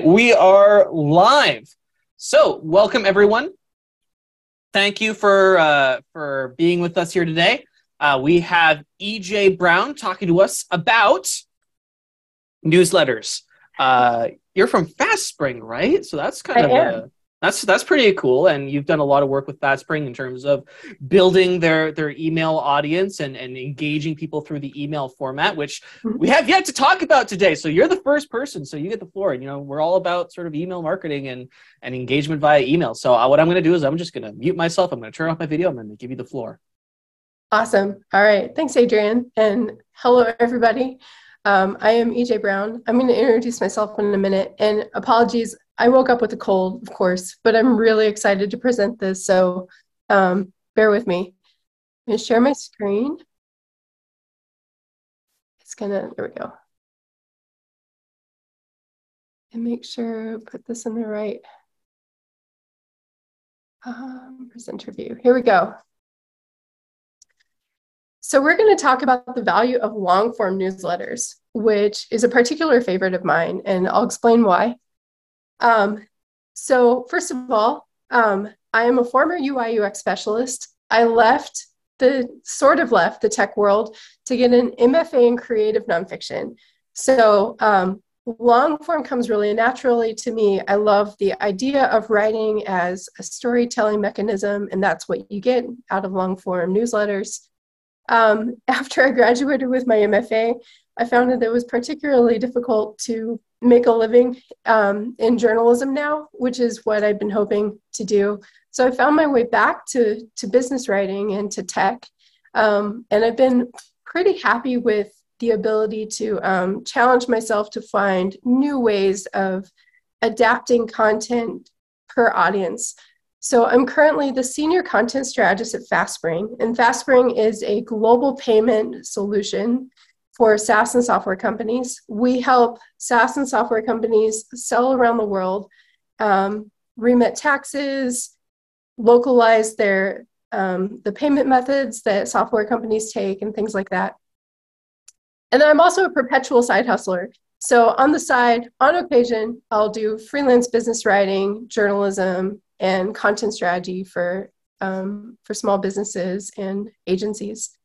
We are live. So welcome everyone. Thank you for being with us here today. We have EJ Brown talking to us about newsletters. You're from FastSpring, right? So that's that's pretty cool. And you've done a lot of work with FastSpring in terms of building their email audience and engaging people through the email format, which we have yet to talk about today. So you're the first person, so you get the floor. And, you know, we're all about sort of email marketing and engagement via email. So what I'm going to do is I'm just going to mute myself. I'm going to turn off my video. I'm going to give you the floor. Awesome. All right. Thanks, Adrian. And hello, everybody. I am EJ Brown. I'm going to introduce myself in a minute. And apologies, I woke up with a cold, of course, but I'm really excited to present this. So bear with me. I'm going to share my screen. There we go. And make sure I put this in the right presenter view. Here we go. So we're going to talk about the value of long-form newsletters, which is a particular favorite of mine, and I'll explain why. So first of all, I am a former UI UX specialist. I left the tech world to get an MFA in creative nonfiction. So long-form comes really naturally to me. I love the idea of writing as a storytelling mechanism, and that's what you get out of long-form newsletters. After I graduated with my MFA, I found that it was particularly difficult to make a living in journalism now, which is what I've been hoping to do. So I found my way back to business writing and to tech. And I've been pretty happy with the ability to challenge myself to find new ways of adapting content per audience. So I'm currently the senior content strategist at FastSpring, and FastSpring is a global payment solution for SaaS and software companies. We help SaaS and software companies sell around the world, remit taxes, localize the payment methods that software companies take, and things like that. And then I'm also a perpetual side hustler. So on the side, on occasion, I'll do freelance business writing, journalism, and content strategy for small businesses and agencies.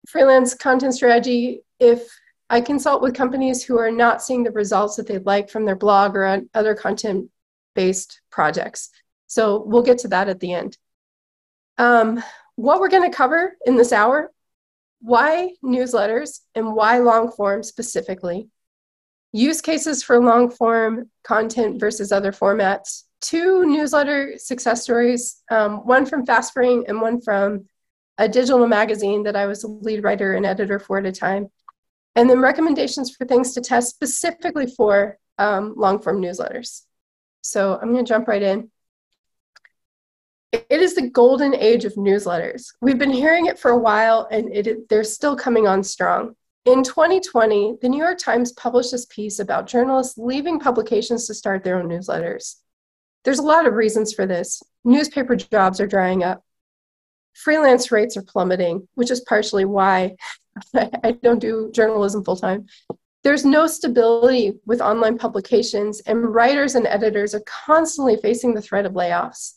Freelance content strategy, if I consult with companies who are not seeing the results that they'd like from their blog or other content-based projects. So we'll get to that at the end. What we're going to cover in this hour: why newsletters and why long form specifically, use cases for long form content versus other formats, 2 newsletter success stories, one from FastSpring and one from a digital magazine that I was a lead writer and editor for at a time, and then recommendations for things to test specifically for long-form newsletters. So I'm going to jump right in. It is the golden age of newsletters. We've been hearing it for a while, and they're still coming on strong. In 2020, the New York Times published this piece about journalists leaving publications to start their own newsletters. There's a lot of reasons for this. Newspaper jobs are drying up. Freelance rates are plummeting, which is partially why I don't do journalism full-time. There's no stability with online publications, and writers and editors are constantly facing the threat of layoffs.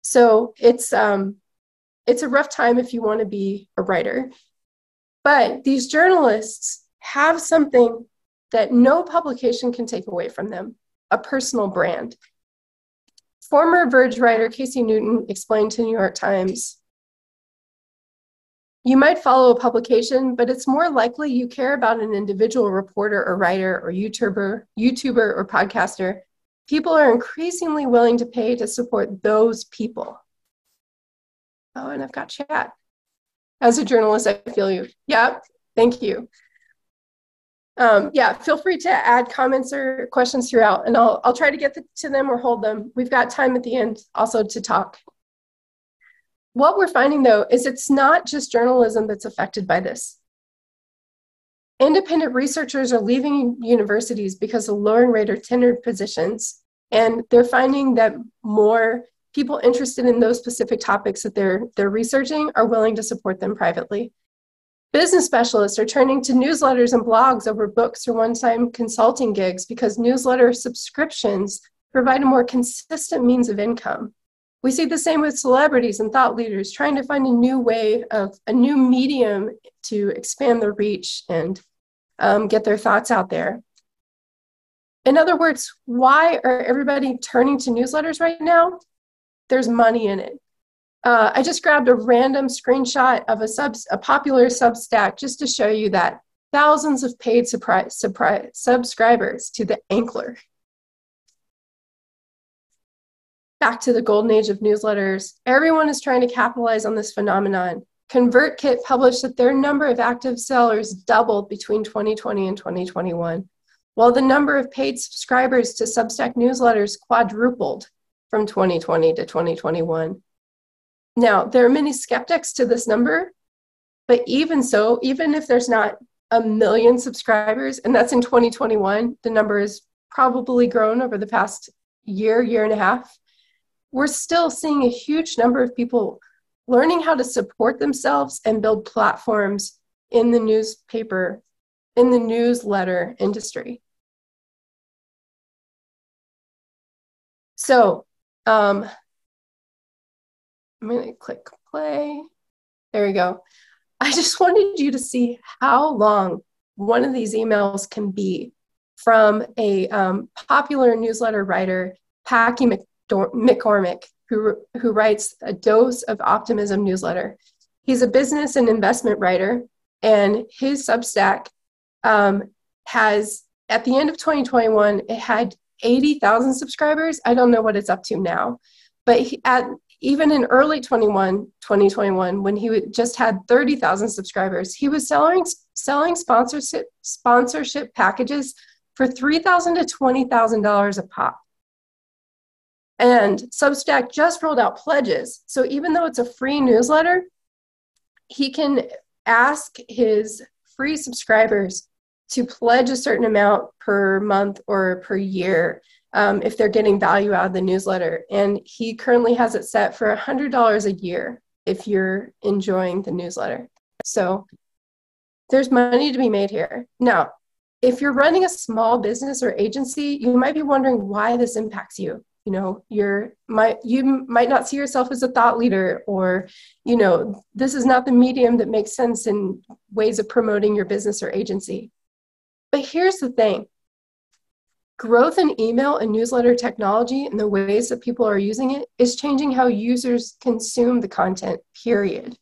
So it's a rough time if you want to be a writer. But these journalists have something that no publication can take away from them: a personal brand. Former Verge writer Casey Newton explained to New York Times, "You might follow a publication, but it's more likely you care about an individual reporter or writer or YouTuber or podcaster. People are increasingly willing to pay to support those people." Oh, and I've got chat. As a journalist, I feel you. Yeah, thank you. Yeah, feel free to add comments or questions throughout, and I'll try to get to them or hold them. We've got time at the end also to talk. What we're finding, though, is it's not just journalism that's affected by this. Independent researchers are leaving universities because of lowering rate of tenured positions, and they're finding that more people interested in those specific topics that they're researching are willing to support them privately. Business specialists are turning to newsletters and blogs over books or one-time consulting gigs because newsletter subscriptions provide a more consistent means of income. We see the same with celebrities and thought leaders trying to find a new medium to expand their reach and get their thoughts out there. In other words, why are everybody turning to newsletters right now? There's money in it. I just grabbed a random screenshot of a popular Substack just to show you that thousands of paid subscribers to the Ankler. Back to the golden age of newsletters. Everyone is trying to capitalize on this phenomenon. ConvertKit published that their number of active sellers doubled between 2020 and 2021, while the number of paid subscribers to Substack newsletters quadrupled from 2020 to 2021. Now, there are many skeptics to this number, but even so, even if there's not 1 million subscribers, and that's in 2021, the number has probably grown over the past year and a half, we're still seeing a huge number of people learning how to support themselves and build platforms in the newsletter industry. So, I'm going to click play. There we go. I just wanted you to see how long one of these emails can be from a popular newsletter writer, Packy McCormick, who writes a Dose of Optimism newsletter. He's a business and investment writer, and his Substack has, at the end of 2021, it had 80,000 subscribers. I don't know what it's up to now, but even in early 2021, when he just had 30,000 subscribers, he was selling sponsorship packages for $3,000 to $20,000 a pop. And Substack just rolled out pledges. So even though it's a free newsletter, he can ask his free subscribers to pledge a certain amount per month or per year if they're getting value out of the newsletter. And he currently has it set for $100 a year if you're enjoying the newsletter. So there's money to be made here. Now, if you're running a small business or agency, you might be wondering why this impacts you. You know, you might not see yourself as a thought leader, or, you know, this is not the medium that makes sense in ways of promoting your business or agency. But here's the thing. Growth in email and newsletter technology and the ways that people are using it is changing how users consume the content, period.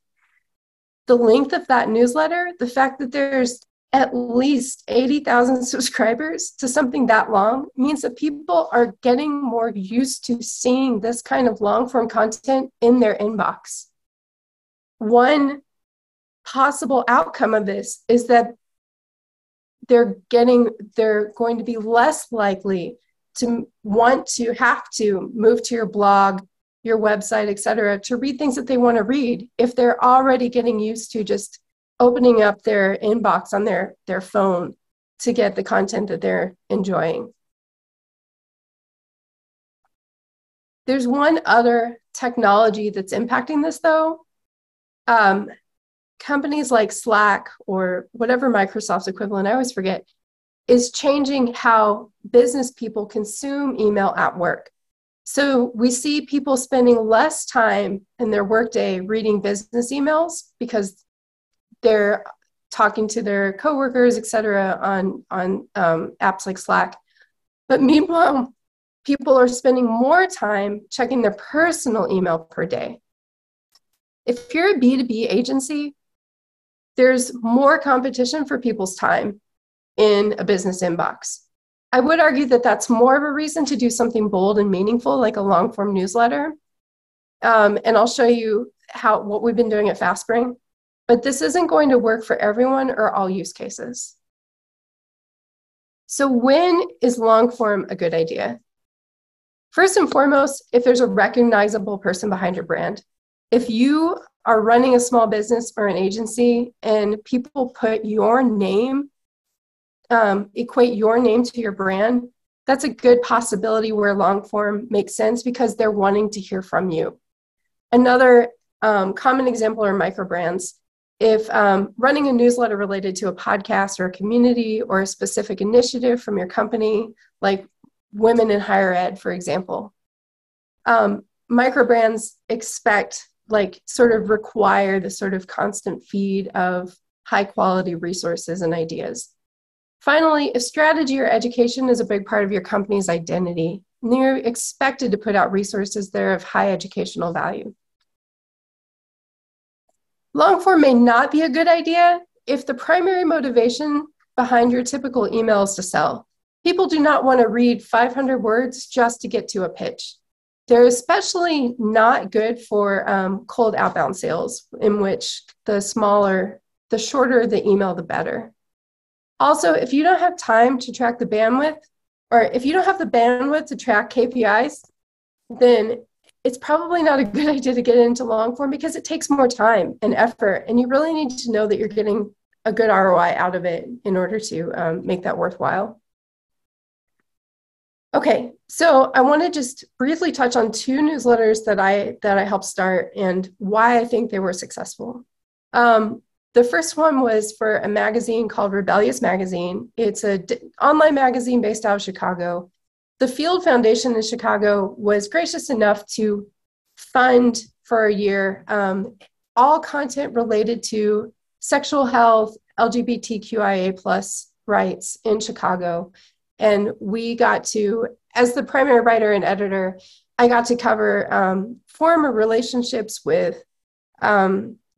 The length of that newsletter, the fact that there's at least 80,000 subscribers to something that long, means that people are getting more used to seeing this kind of long-form content in their inbox. One possible outcome of this is that they're going to be less likely to want to have to move to your blog, your website, etc., to read things that they want to read if they're already getting used to just opening up their inbox on their phone to get the content that they're enjoying. There's one other technology that's impacting this, though. Companies like Slack or whatever Microsoft's equivalent, I always forget, is changing how business people consume email at work. So we see people spending less time in their workday reading business emails because they're talking to their coworkers, et cetera, on apps like Slack. But meanwhile, people are spending more time checking their personal email per day. If you're a B2B agency, there's more competition for people's time in a business inbox. I would argue that that's more of a reason to do something bold and meaningful, like a long-form newsletter. And I'll show you what we've been doing at FastSpring. But this isn't going to work for everyone or all use cases. So when is long-form a good idea? First and foremost, if there's a recognizable person behind your brand. If you are running a small business or an agency and people put your name, equate your name to your brand, that's a good possibility where long form makes sense because they're wanting to hear from you. Another common example are micro brands. if running a newsletter related to a podcast or a community or a specific initiative from your company, like women in higher ed, for example, micro brands expect, like, sort of require the sort of constant feed of high quality resources and ideas. Finally, if strategy or education is a big part of your company's identity, you're expected to put out resources that are of high educational value. Long form may not be a good idea if the primary motivation behind your typical email is to sell. People do not want to read 500 words just to get to a pitch. They're especially not good for cold outbound sales, in which the shorter the email, the better. Also, if you don't have time to track the bandwidth, or if you don't have the bandwidth to track KPIs, then it's probably not a good idea to get into long form, because it takes more time and effort, and you really need to know that you're getting a good ROI out of it in order to make that worthwhile. Okay, so I want to just briefly touch on 2 newsletters that I helped start and why I think they were successful. The first one was for a magazine called Rebellious Magazine. It's an online magazine based out of Chicago. The Field Foundation in Chicago was gracious enough to fund for a year all content related to sexual health, LGBTQIA+ rights in Chicago. And we got to, as the primary writer and editor, I got to cover former relationships with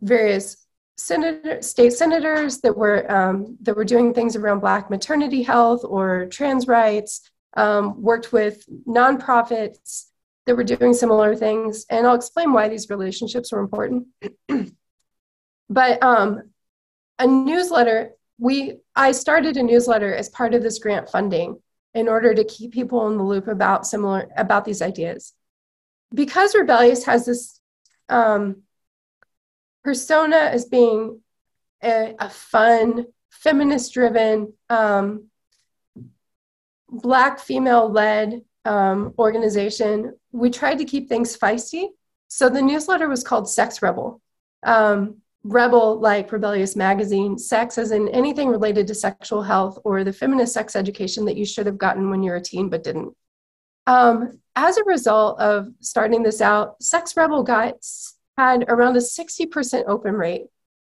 various state senators that were doing things around Black maternity health or trans rights, worked with nonprofits that were doing similar things. And I'll explain why these relationships were important. But a newsletter, I started a newsletter as part of this grant funding in order to keep people in the loop about these ideas. Because Rebellious has this persona as being a fun, feminist-driven, Black female-led organization, we tried to keep things feisty. So the newsletter was called Sex Rebel. Rebel, like Rebellious Magazine, sex as in anything related to sexual health or the feminist sex education that you should have gotten when you were a teen but didn't. As a result of starting this out, Sex Rebel had around a 60% open rate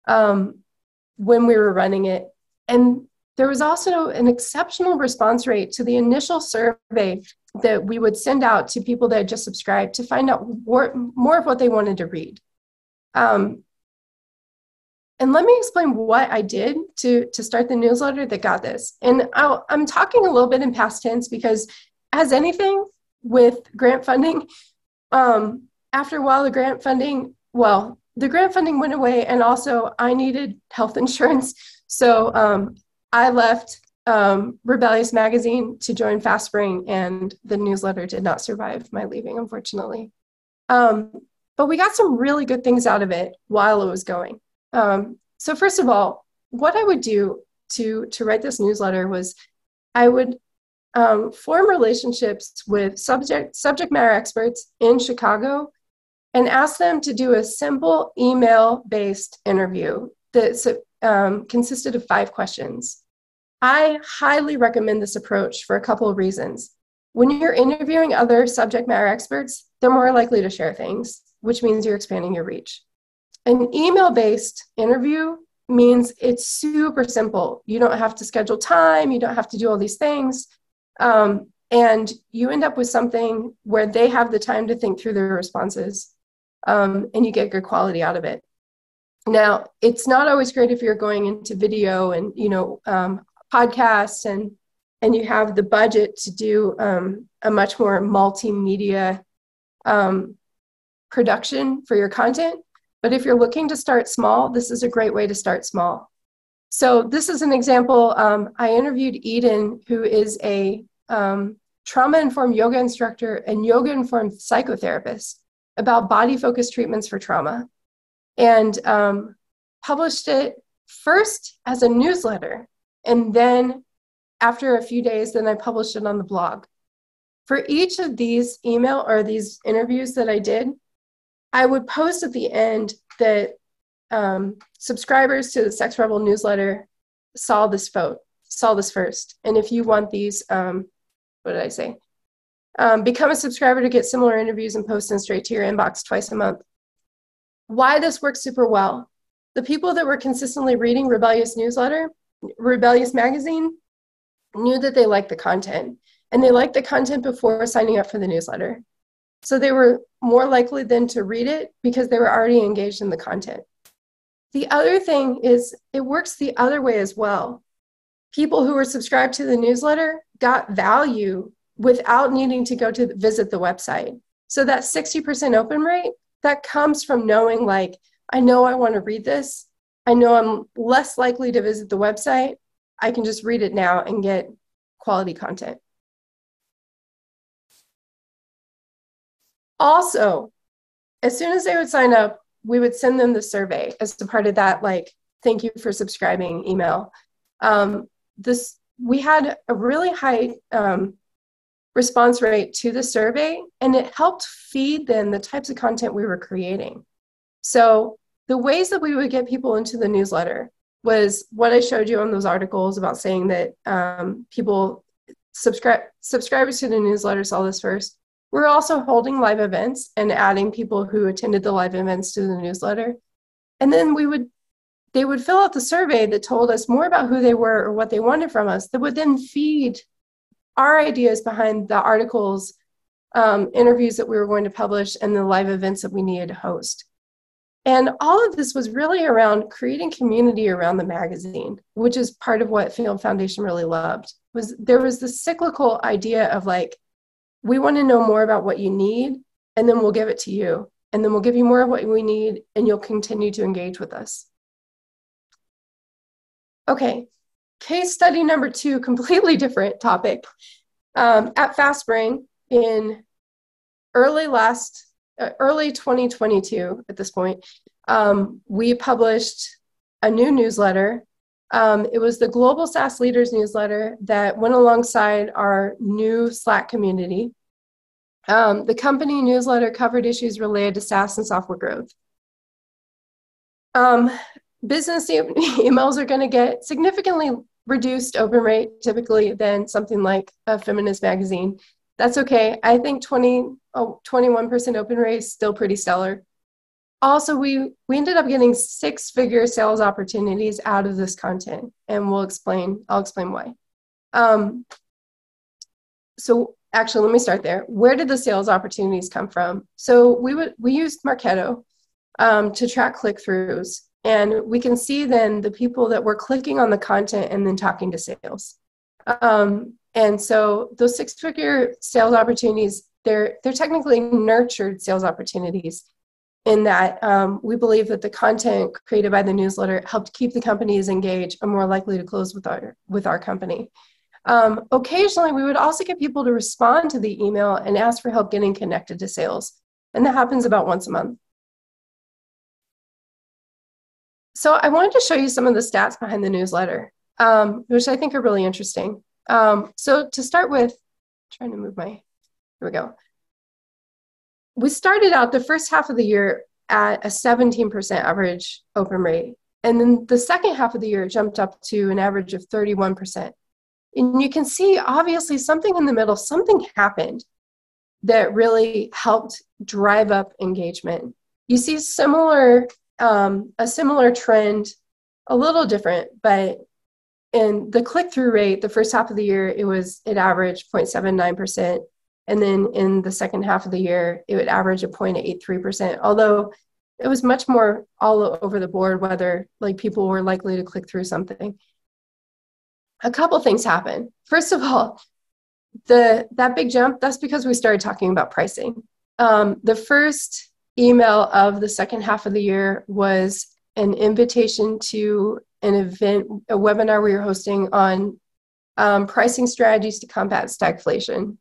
when we were running it. And there was also an exceptional response rate to the initial survey that we would send out to people that had just subscribed to find out more of what they wanted to read. And let me explain what I did to start the newsletter that got this. And I'm talking a little bit in past tense because, as anything with grant funding, after a while the grant funding went away, and also I needed health insurance. So I left Rebellious Magazine to join FastSpring, and the newsletter did not survive my leaving, unfortunately. But we got some really good things out of it while it was going. So first of all, what I would do to write this newsletter was I would form relationships with subject matter experts in Chicago and ask them to do a simple email-based interview that consisted of 5 questions. I highly recommend this approach for a couple of reasons. When you're interviewing other subject matter experts, they're more likely to share things, which means you're expanding your reach. An email-based interview means it's super simple. You don't have to schedule time. You don't have to do all these things. And you end up with something where they have the time to think through their responses, and you get good quality out of it. Now, it's not always great if you're going into video and, podcasts and you have the budget to do a much more multimedia production for your content. But if you're looking to start small, this is a great way to start small. So this is an example. I interviewed Eden, who is a trauma-informed yoga instructor and yoga-informed psychotherapist, about body-focused treatments for trauma, and published it first as a newsletter. And then after a few days, then I published it on the blog. For each of these these interviews that I did, I would post at the end that subscribers to the Sex Rebel newsletter saw this first. And if you want these, what did I say? Become a subscriber to get similar interviews and post them straight to your inbox twice a month. Why this works super well. The people that were consistently reading Rebellious magazine, knew that they liked the content. And they liked the content before signing up for the newsletter. So they were more likely then to read it because they were already engaged in the content. The other thing is it works the other way as well. People who were subscribed to the newsletter got value without needing to go to visit the website. So that 60% open rate, that comes from knowing, like, I know I want to read this. I know I'm less likely to visit the website. I can just read it now and get quality content. Also, as soon as they would sign up, we would send them the survey as a part of that, like, thank you for subscribing email. We had a really high response rate to the survey, and it helped feed then the types of content we were creating. So the ways that we would get people into the newsletter was what I showed you on those articles about saying that subscribers to the newsletter saw this first. We're also holding live events and adding people who attended the live events to the newsletter. And then they would fill out the survey that told us more about who they were or what they wanted from us, that would then feed our ideas behind the articles, interviews that we were going to publish, and the live events that we needed to host. And all of this was really around creating community around the magazine, which is part of what Field Foundation really loved. There was this cyclical idea of, like, we want to know more about what you need, and then we'll give it to you. And then we'll give you more of what we need, and you'll continue to engage with us. Okay, case study number 2, completely different topic. At FastSpring in early 2022 at this point, we published a new newsletter. It was the Global SaaS Leaders newsletter that went alongside our new Slack community. The company newsletter covered issues related to SaaS and software growth. Business emails are going to get significantly reduced open rate typically than something like a feminist magazine. That's okay. I think 21% open rate is still pretty stellar. Also, we ended up getting 6-figure sales opportunities out of this content, and I'll explain why. So actually, let me start there. Where did the sales opportunities come from? So we used Marketo to track click-throughs, and we can see then the people that were clicking on the content and then talking to sales. And so those 6-figure sales opportunities, they're technically nurtured sales opportunities, in that we believe that the content created by the newsletter helped keep the companies engaged and more likely to close with our company. Occasionally, we would also get people to respond to the email and ask for help getting connected to sales. And that happens about once a month. So I wanted to show you some of the stats behind the newsletter, which I think are really interesting. So to start with, trying to move here we go. We started out the first half of the year at a 17% average open rate. And then the second half of the year jumped up to an average of 31%. And you can see, obviously, something in the middle, something happened that really helped drive up engagement. You see a similar trend, a little different, but in the click-through rate, the first half of the year, it averaged 0.79%. And then in the second half of the year, it would average a 0.83%, although it was much more all over the board, whether, like, people were likely to click through something. A couple things happened. First of all, that big jump, that's because we started talking about pricing. The first email of the second half of the year was an invitation to an event, a webinar we were hosting on pricing strategies to combat stagflation,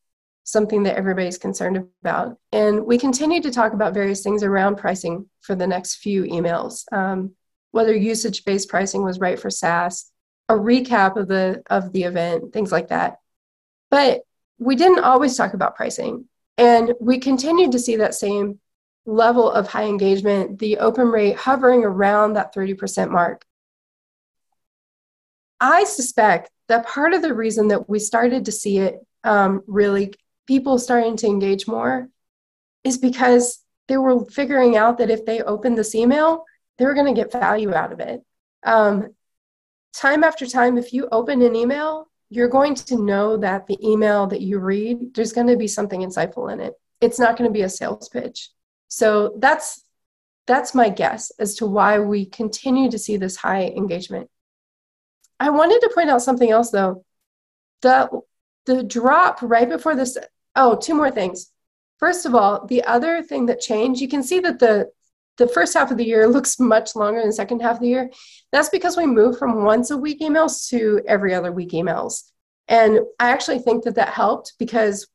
something that everybody's concerned about. And we continued to talk about various things around pricing for the next few emails, whether usage-based pricing was right for SaaS, a recap of the event, things like that. But we didn't always talk about pricing. And we continued to see that same level of high engagement, the open rate hovering around that 30% mark. I suspect that part of the reason that we started to see it really, people starting to engage more, is because they were figuring out that if they opened this email, they were going to get value out of it. Time after time, if you open an email, you're going to know that the email that you read, there's going to be something insightful in it. It's not going to be a sales pitch. So that's my guess as to why we continue to see this high engagement. I wanted to point out something else, though. The drop right before this, two more things. First of all, the other thing that changed, you can see that the first half of the year looks much longer than the second half of the year. That's because we moved from once a week emails to every other week emails. And I actually think that helped, because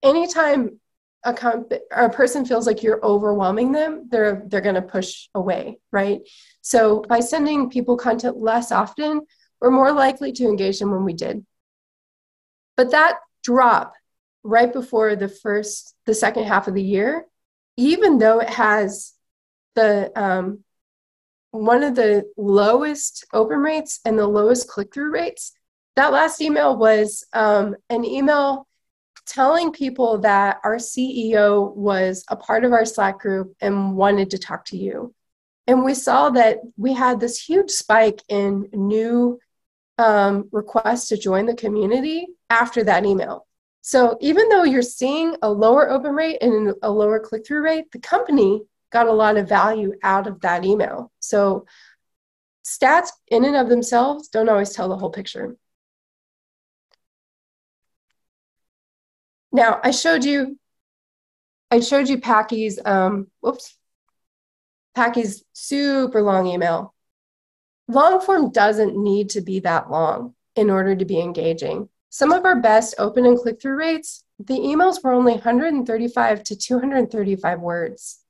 anytime a person feels like you're overwhelming them, they're going to push away, right? So by sending people content less often, we're more likely to engage them when we did. But that drop right before the second half of the year, even though it has the one of the lowest open rates and the lowest click-through rates, that last email was an email telling people that our CEO was a part of our Slack group and wanted to talk to you. And we saw that we had this huge spike in new requests to join the community after that email. So even though you're seeing a lower open rate and a lower click-through rate, the company got a lot of value out of that email. So stats in and of themselves don't always tell the whole picture. Now, I showed you Packy's, Packy's super long email. Long form doesn't need to be that long in order to be engaging. Some of our best open and click-through rates, the emails were only 135 to 235 words.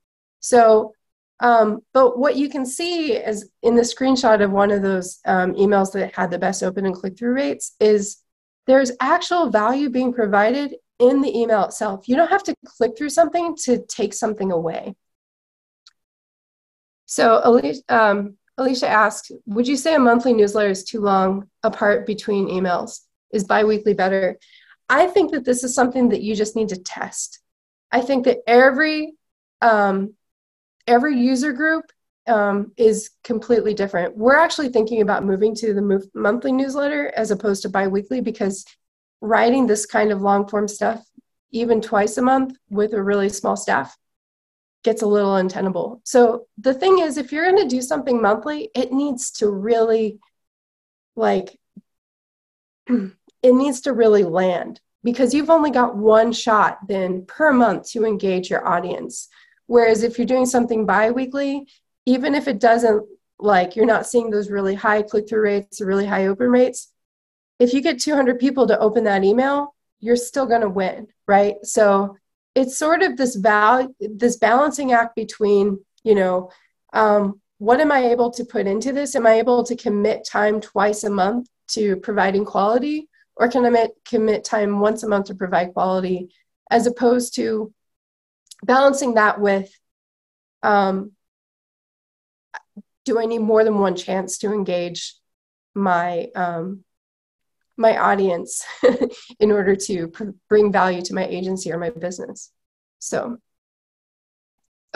So, but what you can see is in the screenshot of one of those emails that had the best open and click-through rates is there's actual value being provided in the email itself. You don't have to click through something to take something away. So Alicia asked, would you say a monthly newsletter is too long apart between emails? Is biweekly better? I think that this is something that you just need to test. I think that every user group is completely different. We're actually thinking about moving to the monthly newsletter as opposed to biweekly, because writing this kind of long form stuff, even twice a month with a really small staff, gets a little untenable. So the thing is, if you're going to do something monthly, it needs to really it needs to really land, because you've only got one shot then per month to engage your audience. Whereas if you're doing something bi-weekly, even if it doesn't, you're not seeing those really high click-through rates or really high open rates, if you get 200 people to open that email, you're still going to win, right? So it's sort of this balancing act between, what am I able to put into this? Am I able to commit time twice a month to providing quality, or can I commit time once a month to provide quality, as opposed to balancing that with, do I need more than one chance to engage my my audience in order to bring value to my agency or my business? So,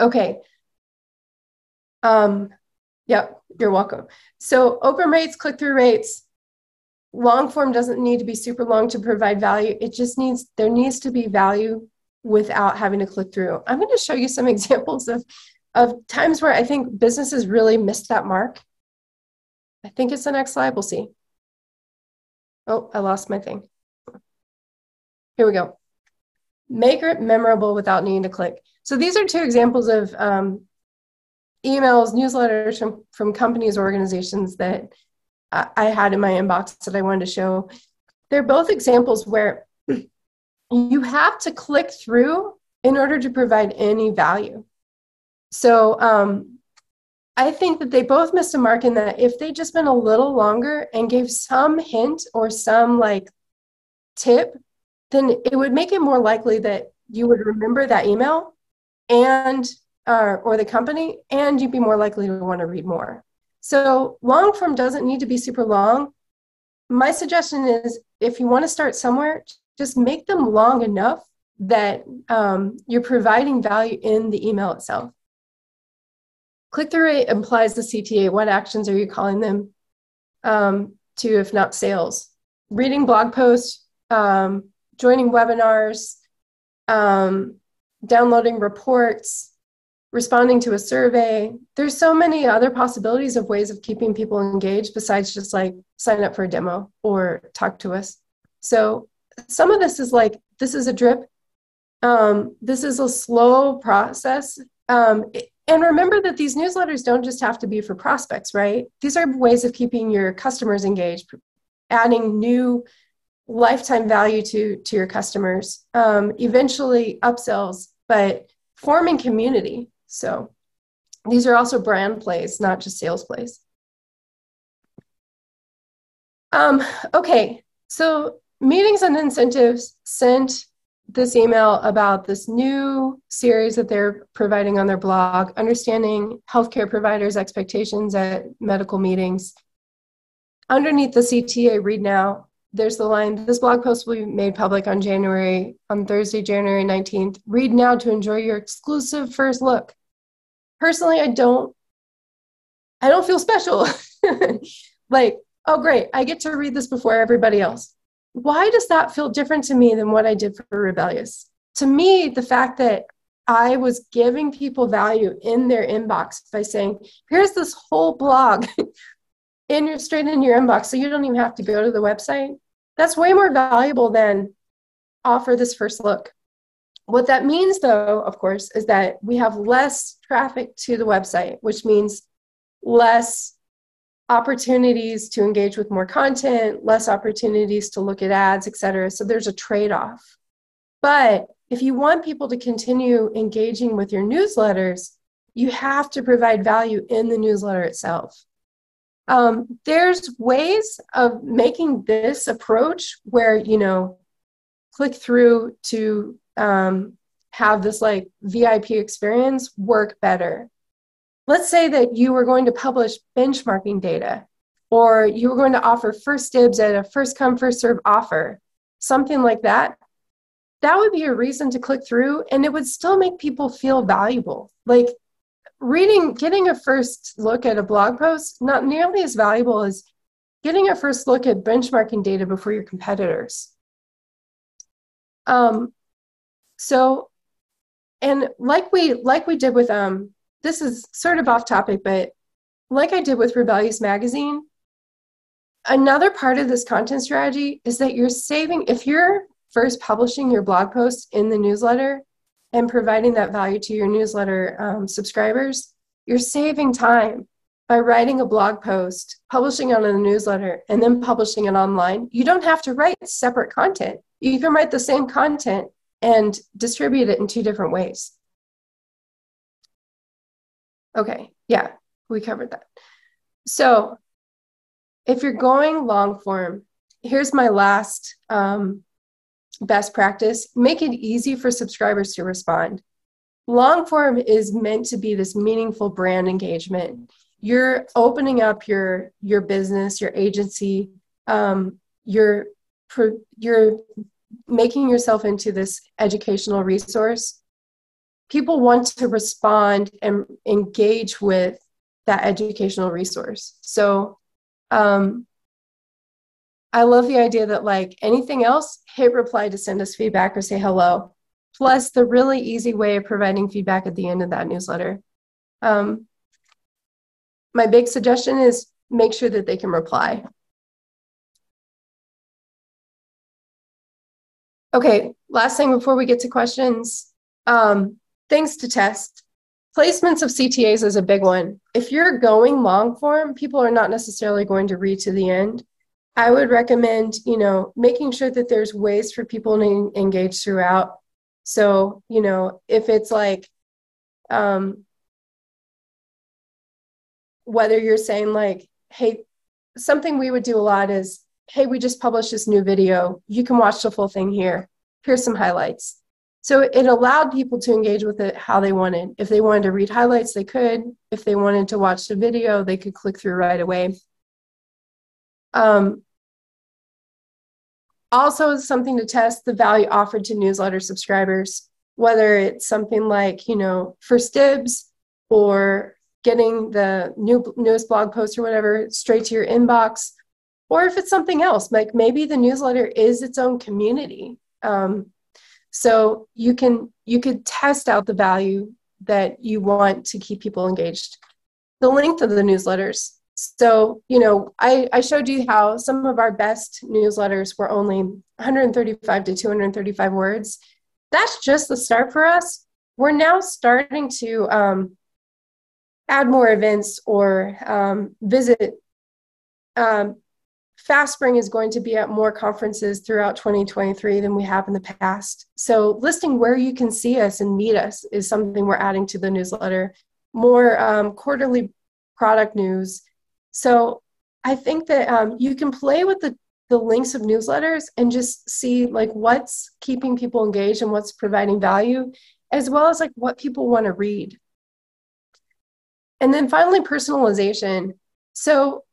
okay. Yep, you're welcome. So open rates, click-through rates, long form doesn't need to be super long to provide value. It just there needs to be value without having to click through. I'm going to show you some examples of times where I think businesses really missed that mark. I think it's the next slide. We'll see. Oh, I lost my thing. Here we go. Make it memorable without needing to click. So these are two examples of emails, newsletters from companies, organizations that I had in my inbox that I wanted to show. They're both examples where you have to click through in order to provide any value. So I think that they both missed a mark in that if they just been a little longer and gave some hint or some tip, then it would make it more likely that you would remember that email and or the company, and you'd be more likely to want to read more. So long form doesn't need to be super long. My suggestion is, if you want to start somewhere, just make them long enough that you're providing value in the email itself. Click-through rate implies the CTA. What actions are you calling them to, if not sales? Reading blog posts, joining webinars, downloading reports, responding to a survey. There's so many other possibilities of ways of keeping people engaged besides just like sign up for a demo or talk to us. So some of this is like, this is a drip. This is a slow process. And remember that these newsletters don't just have to be for prospects, right? These are ways of keeping your customers engaged, adding new lifetime value to your customers, eventually upsells, but forming community. So these are also brand plays, not just sales plays. Okay, so Meetings and Incentives sent this email about this new series that they're providing on their blog, Understanding Healthcare Providers' Expectations at Medical Meetings. Underneath the CTA read now, there's the line, this blog post will be made public on Thursday, January 19th. Read now to enjoy your exclusive first look. Personally, I don't feel special. Like, oh great, I get to read this before everybody else. Why does that feel different to me than what I did for Rebellious? To me, the fact that I was giving people value in their inbox by saying, here's this whole blog straight in your inbox, so you don't even have to go to the website. That's way more valuable than offer this first look. What that means, though, of course, is that we have less traffic to the website, which means less opportunities to engage with more content, less opportunities to look at ads, et cetera. So there's a trade-off. But if you want people to continue engaging with your newsletters, you have to provide value in the newsletter itself. There's ways of making this approach where, you know, click through to have this like VIP experience work better. Let's say that you were going to publish benchmarking data, or you were going to offer first dibs at a first come, first serve offer, something like that. That would be a reason to click through, and it would still make people feel valuable. Like getting a first look at a blog post, not nearly as valuable as getting a first look at benchmarking data before your competitors. So, and like we did with, this is sort of off topic, but like I did with Rebellious Magazine, another part of this content strategy is that you're saving, if you're first publishing your blog post in the newsletter and providing that value to your newsletter subscribers, you're saving time by writing a blog post, publishing it on a newsletter, and then publishing it online. You don't have to write separate content. You can write the same content and distribute it in two different ways. Okay, yeah, we covered that. So if you're going long form, here's my last best practice. Make it easy for subscribers to respond. Long form is meant to be this meaningful brand engagement. You're opening up your business, your agency, you're making yourself into this educational resource. People want to respond and engage with that educational resource. So I love the idea that like anything else, hit reply to send us feedback or say hello, plus the really easy way of providing feedback at the end of that newsletter. My big suggestion is make sure that they can reply. Okay, last thing before we get to questions, things to test. Placements of CTAs is a big one. If you're going long form, people are not necessarily going to read to the end. I would recommend, you know, making sure that there's ways for people to engage throughout. So, you know, if it's like, whether you're saying like, hey, something we would do a lot is, hey, we just published this new video. You can watch the full thing here. Here's some highlights. So it allowed people to engage with it how they wanted. If they wanted to read highlights, they could. If they wanted to watch the video, they could click through right away. Also, something to test the value offered to newsletter subscribers, whether it's something like, first dibs or getting the newest blog post or whatever straight to your inbox, or if it's something else, like maybe the newsletter is its own community. So you could test out the value that you want to keep people engaged. The length of the newsletters. So, I showed you how some of our best newsletters were only 135 to 235 words. That's just the start for us. We're now starting to add more events or visit. FastSpring is going to be at more conferences throughout 2023 than we have in the past. So listing where you can see us and meet us is something we're adding to the newsletter. More quarterly product news. So I think that you can play with the links of newsletters and just see like what's keeping people engaged and what's providing value, as well as like what people want to read. And then finally, personalization. So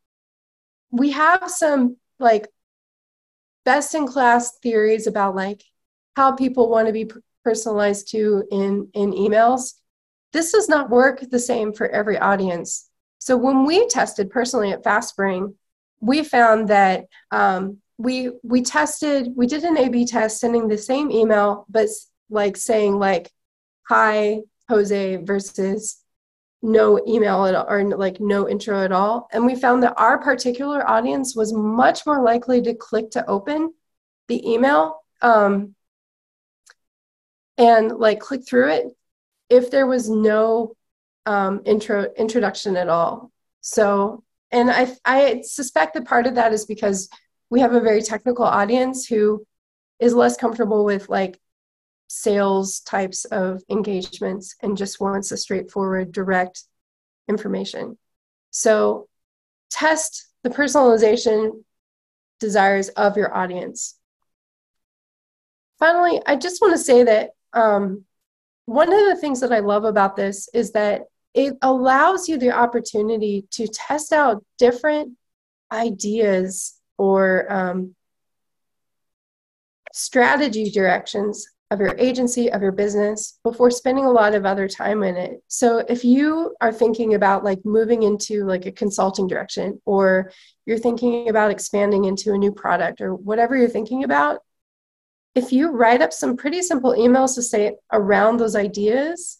we have some like best in class theories about like how people want to be personalized to in emails. This does not work the same for every audience. So when we tested personally at FastSpring, we found that we did an A/B test sending the same email, but like saying like, hi, Jose, versus no email at all, or like no intro at all. And we found that our particular audience was much more likely to click to open the email and like click through it if there was no introduction at all. So, and I suspect that part of that is because we have a very technical audience who is less comfortable with like sales types of engagements and just wants a straightforward, direct information. So test the personalization desires of your audience. Finally, I just want to say that one of the things that I love about this is that it allows you the opportunity to test out different ideas or strategy directions of your agency, of your business, before spending a lot of other time in it. So if you are thinking about like moving into like a consulting direction, or you're thinking about expanding into a new product, or whatever you're thinking about, if you write up some pretty simple emails to say around those ideas,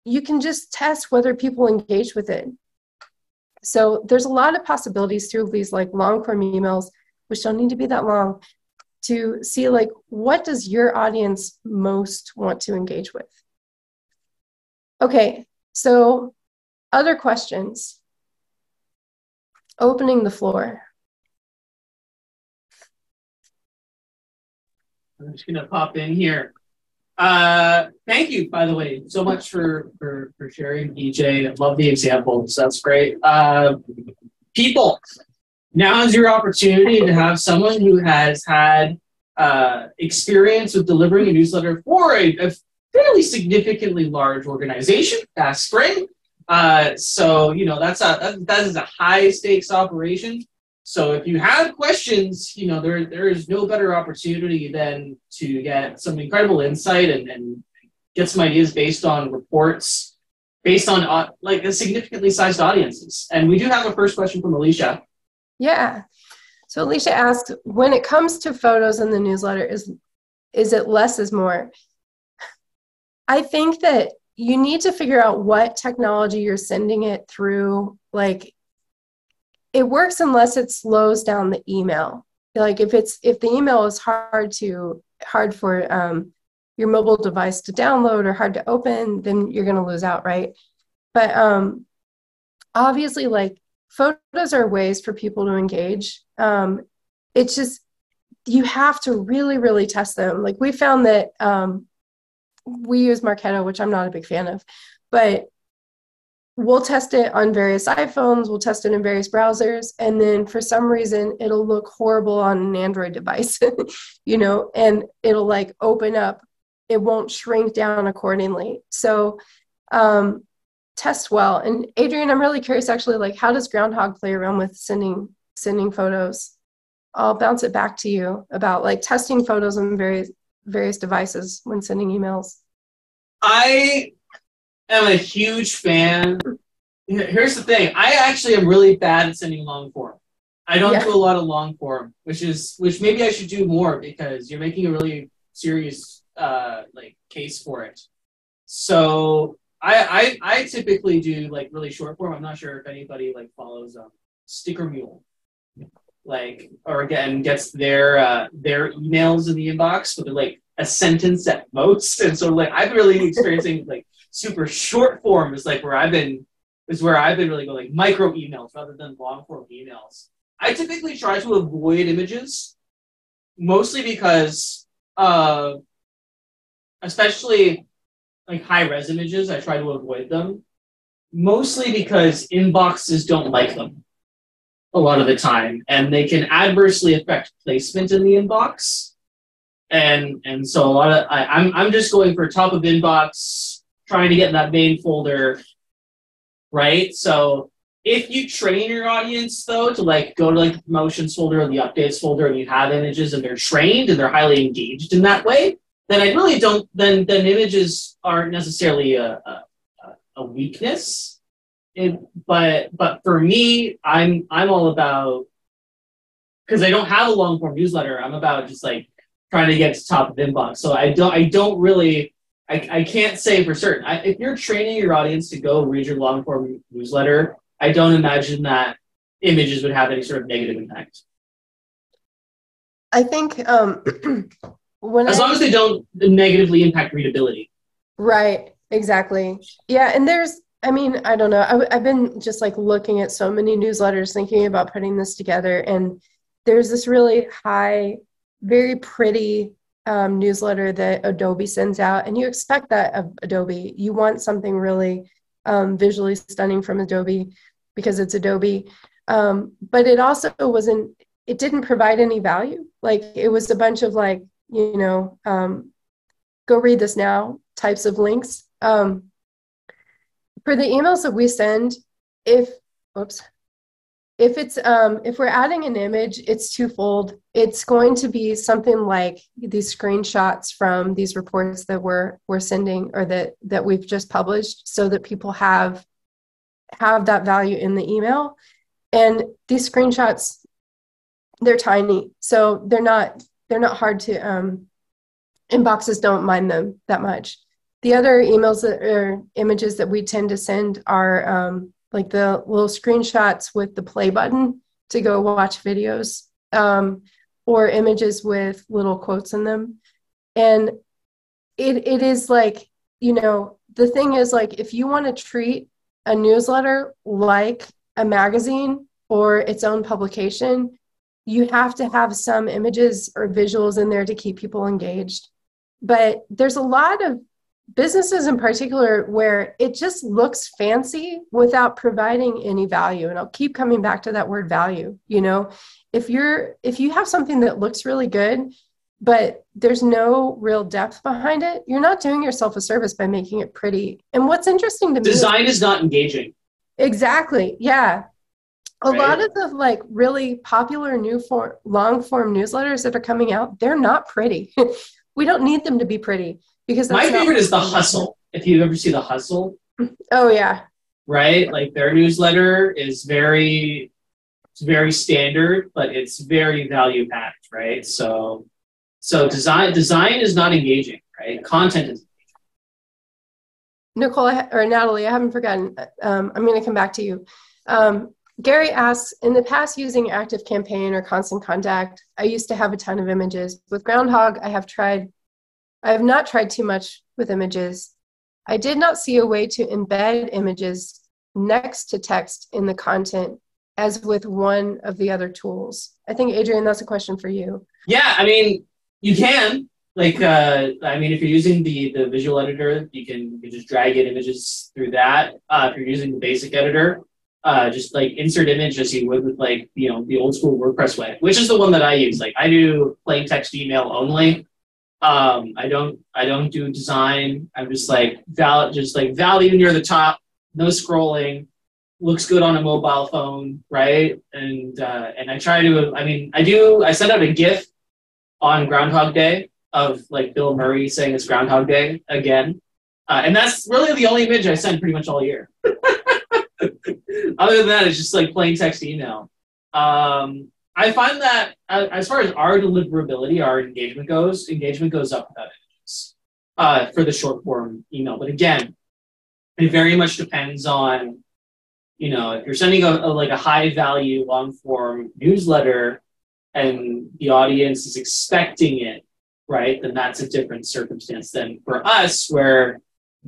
you can just test whether people engage with it. So there's a lot of possibilities through these like long form emails, which don't need to be that long, to see like what does your audience most want to engage with. Okay, so other questions. Opening the floor. I'm just gonna pop in here. Thank you, by the way, so much for sharing, DJ. I love the examples. That's great. People. Now is your opportunity to have someone who has had experience with delivering a newsletter for a fairly significantly large organization, FastSpring. So that is a high stakes operation. So if you have questions, there is no better opportunity than to get some incredible insight and get some ideas based on reports, based on like a significantly sized audiences. And we do have a first question from Alicia. Yeah. So Alicia asked, when it comes to photos in the newsletter, is it less is more? I think that you need to figure out what technology you're sending it through. Like, it works unless it slows down the email. Like if the email is hard for your mobile device to download or hard to open, then you're going to lose out, right? But obviously, like, photos are ways for people to engage. It's just, you have to really, really test them. Like, we found that we use Marketo, which I'm not a big fan of, but we'll test it on various iPhones, we'll test it in various browsers, and then for some reason, it'll look horrible on an Android device, and it'll like open up it won't shrink down accordingly. So test well. And Adrian, I'm really curious actually, like, how does Groundhogg play around with sending photos? I'll bounce it back to you about like testing photos on various devices when sending emails. I am a huge fan. Here's the thing. I actually am really bad at sending long form. I don't do a lot of long form, which maybe I should do more, because you're making a really serious like case for it. So I typically do like really short form. I'm not sure if anybody like follows Sticker Mule, like, or again gets their emails in the inbox with like a sentence at most. And so like I've been really experiencing like super short form is like where I've been really going, like micro emails rather than long form emails. I typically try to avoid images, mostly because especially like high-res images, I try to avoid them, mostly because inboxes don't like them a lot of the time, and they can adversely affect placement in the inbox. And so a lot of I'm just going for top of inbox, trying to get in that main folder, right? So if you train your audience though to like go to like the promotions folder or the updates folder, and you have images and they're trained and they're highly engaged in that way, then I really don't. Then images aren't necessarily a weakness. But for me, I'm all about, because I don't have a long form newsletter. I'm about just like trying to get to top of inbox. So I don't really. I can't say for certain. If you're training your audience to go read your long form newsletter, I don't imagine that images would have any sort of negative impact. I think as long as they don't negatively impact readability. Right, exactly. Yeah, and I don't know. I've been just like looking at so many newsletters, thinking about putting this together, and there's this really high, very pretty newsletter that Adobe sends out, and you expect that of Adobe. You want something really visually stunning from Adobe because it's Adobe, but it also it didn't provide any value. Like, it was a bunch of like, go read this now types of links. For the emails that we send, if we're adding an image, it's twofold. It's going to be something like these screenshots from these reports that we're sending, or that we've just published, so that people have that value in the email. And these screenshots, they're tiny, so they're not hard to inboxes don't mind them that much. The other emails or images that we tend to send are like the little screenshots with the play button to go watch videos, or images with little quotes in them. And it is like, the thing is, like, if you want to treat a newsletter like a magazine or its own publication, you have to have some images or visuals in there to keep people engaged. But there's a lot of businesses in particular where it just looks fancy without providing any value. And I'll keep coming back to that word value. If you have something that looks really good, but there's no real depth behind it, you're not doing yourself a service by making it pretty. And what's interesting to me, design is not engaging. Exactly. Yeah. A lot of the like really popular long form newsletters that are coming out, they're not pretty. We don't need them to be pretty, because my favorite is The Hustle. If you ever see The Hustle. Oh yeah. Right? Like, their newsletter is very standard, but it's very value packed, right? So design is not engaging, right? Content is engaging. Natalie, I haven't forgotten. I'm going to come back to you. Gary asks, in the past, using ActiveCampaign or Constant Contact, I used to have a ton of images. With Groundhogg, I have not tried too much with images. I did not see a way to embed images next to text in the content as with one of the other tools. I think, Adrian, that's a question for you. Yeah, I mean, you can. Like, if you're using the visual editor, you can just drag in images through that. If you're using the basic editor, just like insert image as you would with like, the old school WordPress way, which is the one that I use. Like, I do plain text email only. I don't do design. I'm just like value near the top, no scrolling, looks good on a mobile phone, right? And I try to. I mean, I send out a GIF on Groundhog Day of like Bill Murray saying it's Groundhog Day again, and that's really the only image I send pretty much all year. Other than that, it's just like plain text email. I find that as far as our deliverability, our engagement goes up without images for the short form email. But again, it very much depends on, if you're sending a high value long form newsletter and the audience is expecting it, right? Then that's a different circumstance than for us, where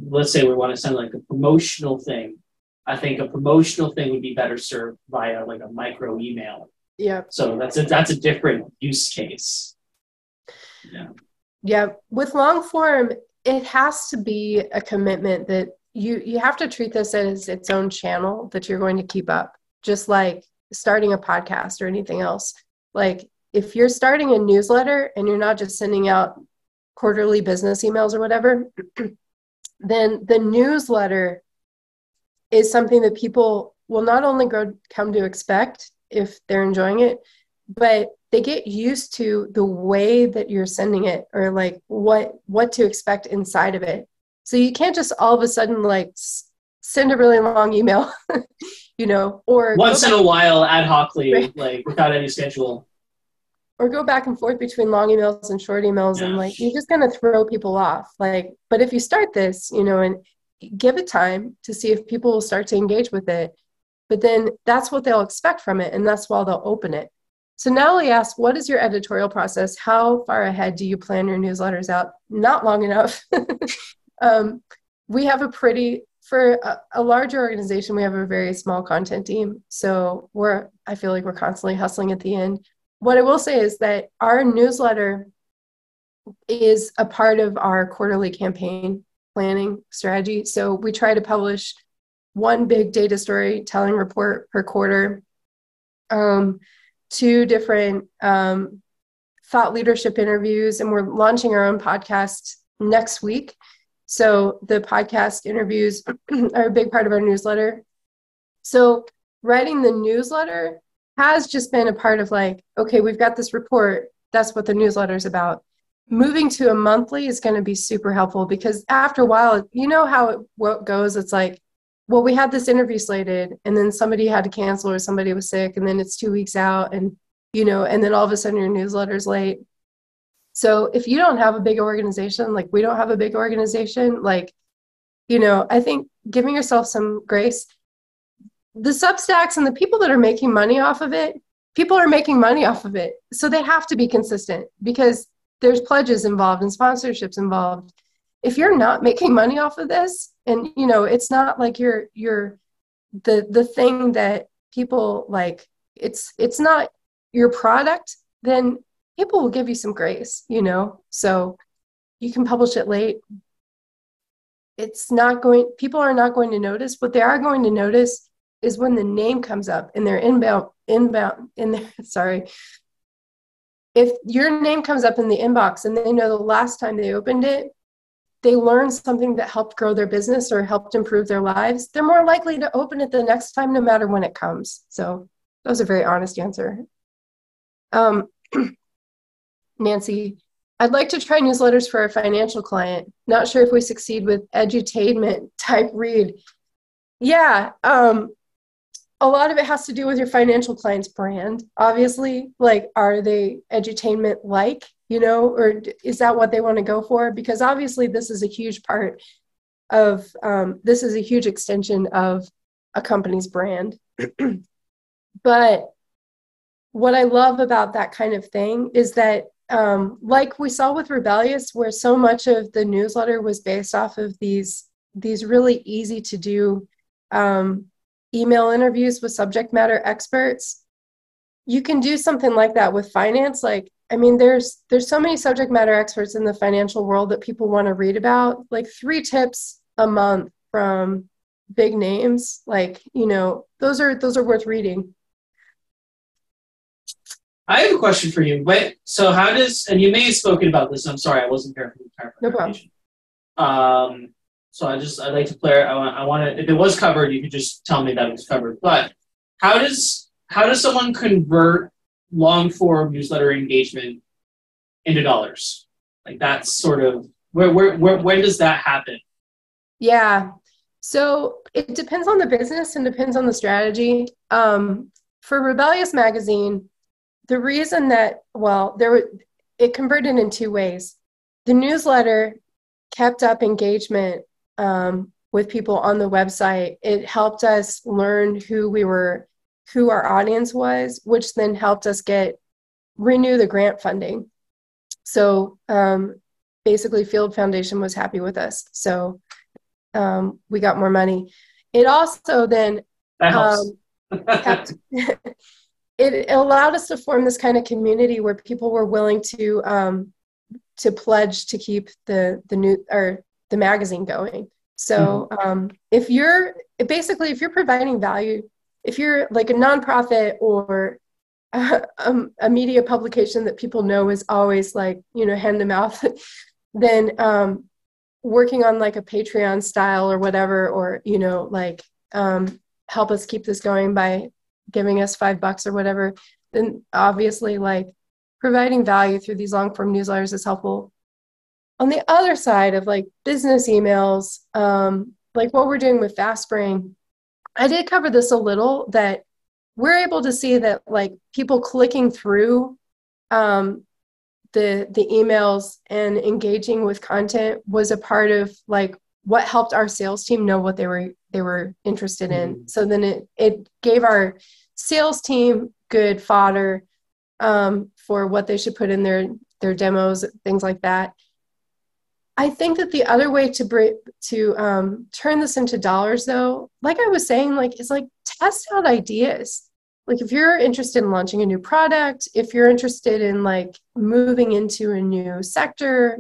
let's say we want to send like a promotional thing. I think a promotional thing would be better served via like a micro email. Yeah. So that's a different use case. Yeah. Yeah. With long form, it has to be a commitment that you have to treat this as its own channel that you're going to keep up, just like starting a podcast or anything else. Like if you're starting a newsletter and you're not just sending out quarterly business emails or whatever, then the newsletter is something that people will not only come to expect if they're enjoying it, but they get used to the way that you're sending it, or like what to expect inside of it. So you can't just all of a sudden like send a really long email, or once in a while ad hocly, right? Like without any schedule. Or go back and forth between long emails and short emails, and like you're just gonna throw people off. Like, but if you start this, and give it time to see if people will start to engage with it, but then that's what they'll expect from it, and that's why they'll open it. So now we ask, what is your editorial process? How far ahead do you plan your newsletters out? Not long enough. We have for a larger organization, we have a very small content team. So I feel like we're constantly hustling at the end. What I will say is that our newsletter is a part of our quarterly campaign planning strategy. So we try to publish one big data storytelling report per quarter, 2 different thought leadership interviews, and we're launching our own podcast next week. So the podcast interviews are a big part of our newsletter. So writing the newsletter has just been a part of like, okay, we've got this report. That's what the newsletter is about. Moving to a monthly is going to be super helpful, because after a while, how it goes. It's like, well, we had this interview slated and then somebody had to cancel or somebody was sick, and then it's 2 weeks out, and, and then all of a sudden your newsletter's late. So if you don't have a big organization, like we don't have a big organization, like, I think giving yourself some grace. The Substacks and the people that are making money off of it, people are making money off of it. So they have to be consistent, because there's pledges involved and sponsorships involved. If you're not making money off of this, and, it's not like you're the thing that people like, it's not your product, then people will give you some grace, so you can publish it late. People are not going to notice. What they are going to notice is when the name comes up in their if your name comes up in the inbox and they know the last time they opened it, they learned something that helped grow their business or helped improve their lives, they're more likely to open it the next time, no matter when it comes. So that was a very honest answer. Nancy, I'd like to try newsletters for a financial client. Not sure if we succeed with edutainment type read. Yeah, a lot of it has to do with your financial client's brand, obviously. Like, are they edutainment-like, or is that what they want to go for? Because obviously this is a huge part of, this is a huge extension of a company's brand. But what I love about that kind of thing is that, like we saw with Rebellious, where so much of the newsletter was based off of these really easy to do email interviews with subject matter experts, you can do something like that with finance. Like, I mean, there's so many subject matter experts in the financial world that people want to read about. Like 3 tips a month from big names, like, those are worth reading. I have a question for you. Wait, so how does, and you may have spoken about this, I'm sorry, I wasn't here for the entire No problem. presentation. So I'd like to play, I want to, if it was covered, you could just tell me that it was covered. But how does someone convert long form newsletter engagement into dollars? Like that's sort of, when does that happen? Yeah. So it depends on the business and depends on the strategy. For Rebellious Magazine, the reason that, it converted in two ways. The newsletter kept up engagement with people on the website. It helped us learn who our audience was, which then helped us renew the grant funding. So basically Field Foundation was happy with us. So we got more money. It also then it allowed us to form this kind of community where people were willing to pledge to keep the magazine going. So if you're providing value, if you're like a nonprofit or a media publication that people know is always like, hand to mouth, then working on like a Patreon style or whatever, or, help us keep this going by giving us $5 or whatever, then obviously like providing value through these long form newsletters is helpful. On the other side of like business emails, like what we're doing with FastSpring, I did cover this a little, that we're able to see that like people clicking through the emails and engaging with content was a part of like what helped our sales team know what they were interested in. So then it gave our sales team good fodder for what they should put in their demos, things like that. I think that the other way to turn this into dollars, though, like I was saying, like is like test out ideas. Like if you're interested in launching a new product, if you're interested in like moving into a new sector,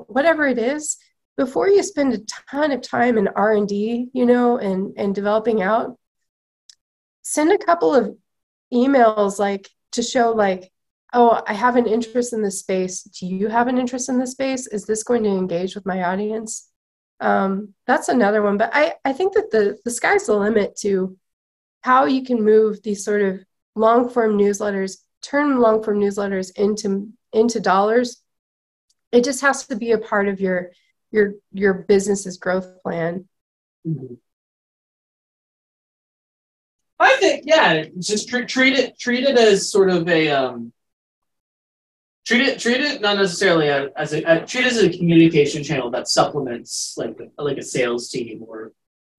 whatever it is, before you spend a ton of time in R&D, and developing out, send a couple of emails like to show like, oh, I have an interest in this space. Do you have an interest in this space? Is this going to engage with my audience? That's another one. But I think that the sky's the limit to how you can move these sort of long-form newsletters, turn long-form newsletters into dollars. It just has to be a part of your business's growth plan. Mm-hmm. I think, yeah, just treat it as sort of a treat it not necessarily treat it as a communication channel that supplements like a sales team or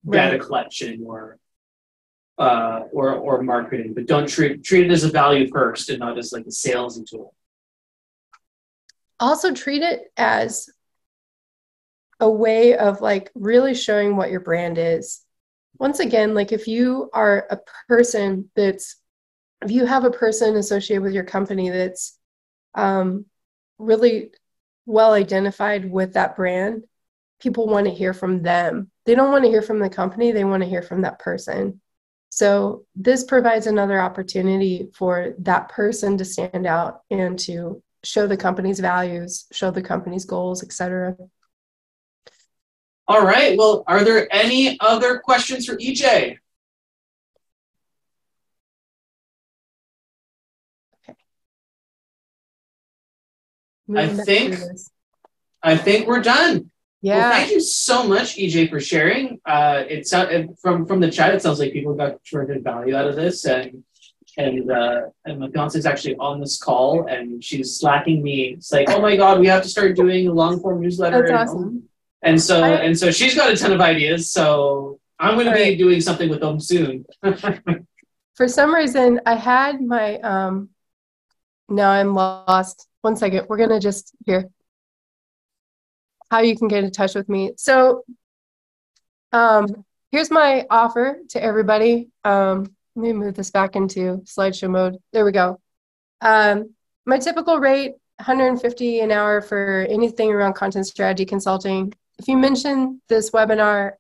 data collection or marketing, but don't treat it as a value first and not as like a sales tool. Also treat it as a way of like really showing what your brand is. Once again, like if you are a person if you have a person associated with your company that's really well identified with that brand, people want to hear from them. They don't want to hear from the company. They want to hear from that person. So this provides another opportunity for that person to stand out and to show the company's values, show the company's goals, etc. All right. Well, are there any other questions for EJ? Okay. I think we're done. Yeah. Well, thank you so much, EJ, for sharing. From the chat, it sounds like people got terrific value out of this, and my fiance is actually on this call, and she's slacking me. It's like, oh my god, we have to start doing a long form newsletter. That's awesome. And so she's got a ton of ideas. So I'm going to be doing something with them soon. For some reason, I had my now I'm lost. 1 second. We're going to just here. How you can get in touch with me. So here's my offer to everybody. Let me move this back into slideshow mode. There we go. My typical rate, $150 an hour for anything around content strategy consulting. If you mention this webinar,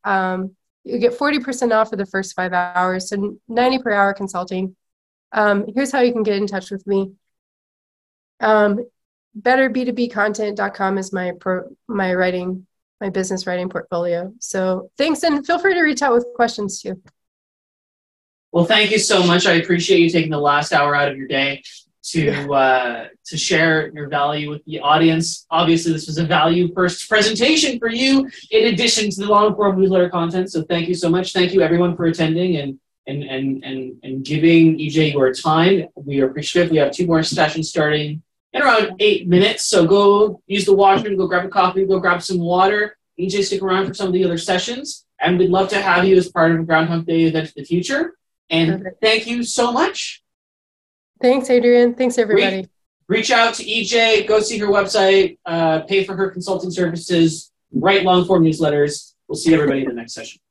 you get 40% off for the first 5 hours, so $90 per hour consulting. Here's how you can get in touch with me. betterb2bcontent.com is my business writing portfolio. So thanks, and feel free to reach out with questions too. Well, thank you so much. I appreciate you taking the last hour out of your day to share your value with the audience. Obviously, this was a value first presentation for you, in addition to the long form newsletter content. So thank you so much. Thank you everyone for attending and giving EJ your time. We are appreciative. We have 2 more sessions starting in around 8 minutes. So go use the washroom, go grab a coffee, go grab some water. EJ, stick around for some of the other sessions. And we'd love to have you as part of a Groundhogg Day event in the future. And Perfect. Thank you so much. Thanks, Adrian. Thanks, everybody. Reach out to EJ, go see her website, pay for her consulting services, write long form newsletters. We'll see everybody in the next session.